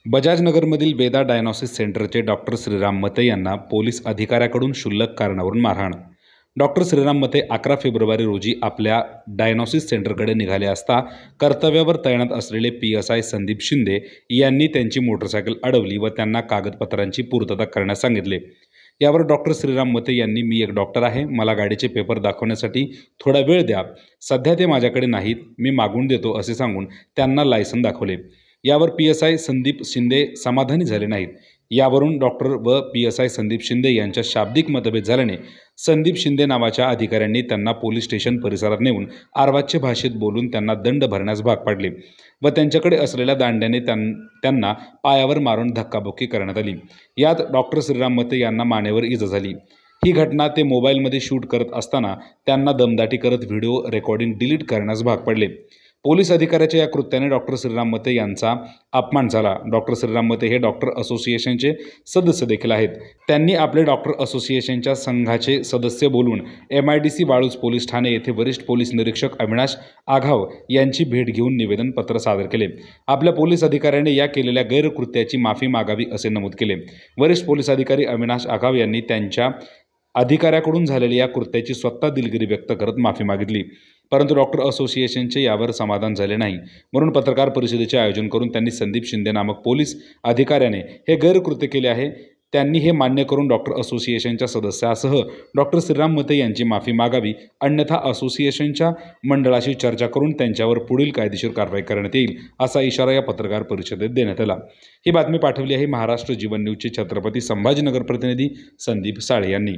बजाजनगरमधील Veda diagnosis सेंटरचे doctor Shriram मते यांना पोलीस अधिकाऱ्याकडून क्षुल्लक कारणावरून मारहाण। डॉक्टर श्रीराम मते 11 फेब्रुवारी रोजी आपल्या डायग्नोसिस सेंटरकडे निघाले असता कर्तव्यावर तैनात असलेले PSI संदीप शिंदे यांनी त्यांची मोटरसायकल अडवली व त्यांना कागदपत्रांची पूर्तता करण्यास सांगितले। यावर डॉक्टर श्रीराम मते यांनी मी एक डॉक्टर आहे, मला गाडीचे पेपर दाखवण्यासाठी थोडा वेळ द्या, सध्या ते माझ्याकडे नाहीत, मी मागून देतो असे सांगून त्यांना लायसन दाखवले। यावर PSI संदीप शिंदे समाधानी झाले नाहीत। यावरून डॉक्टर व PSI संदीप शिंदे यांच्या शाब्दिक मतभेद झाल्याने संदीप शिंदे नावाच्या अधिकाऱ्यांनी त्यांना पोलीस स्टेशन परिसरात नेऊन अर्वाच्य भाषेत बोलून त्यांना दंड भरण्यास भाग पाडले व त्यांच्याकडे असलेल्या दांड्याने त्यांना पायावर मारून धक्काबुक्की करण्यात आली। यात डॉक्टर श्रीराम मते यांना मानेवर इजा झाली। ही घटना ते मोबाईलमध्ये शूट करत असताना त्यांना दमदाटी करत व्हिडिओ रेकॉर्डिंग डिलीट करण्यास भाग पडले। पोलीस अधिकाऱ्याच्या या कृत्याने डॉक्टर श्रीराम मते यांचा अपमान झाला। डॉक्टर श्रीराम मते हे डॉक्टर असोसिएशनचे सदस्य देखील आहेत। त्यांनी आपले डॉक्टर असोसिएशनच्या संघाचे सदस्य बोलून MIDC वाळूज पोलीस ठाणे येथे वरिष्ठ पोलीस निरीक्षक अविनाश आघाव यांची भेट घेऊन निवेदन पत्र सादर केले। आपल्या पोलीस अधिकाऱ्याने या केलेल्या गैरकृत्याची माफी मागावी असे नमूद केले। वरिष्ठ पोलीस अधिकारी अविनाश आघाव यांनी त्यांच्या अधिकाऱ्याकडून झालेल्या या कृत्याची स्वतः दिलगिरी व्यक्त करत माफी मागितली, परंतु डॉक्टर असोसिएशनचे यावर समाधान झाले नाही। म्हणून पत्रकार परिषदेचे आयोजन करून त्यांनी संदीप शिंदे नामक पोलीस अधिकाऱ्याने हे गैरकृत्य केले आहे, त्यांनी हे मान्य करून डॉक्टर असोसिएशनच्या सदस्यासह डॉक्टर श्रीराम मते यांची माफी मागावी, अन्यथा असोसिएशनच्या मंडळाशी चर्चा करून त्यांच्यावर पुढील कायदेशीर कारवाई करण्यात येईल असा इशारा या पत्रकार परिषदेत देण्यात आला। ही बातमी पाठवली आहे महाराष्ट्र जीवन न्यूजचे छत्रपती संभाजीनगर प्रतिनिधी संदीप साळे यांनी।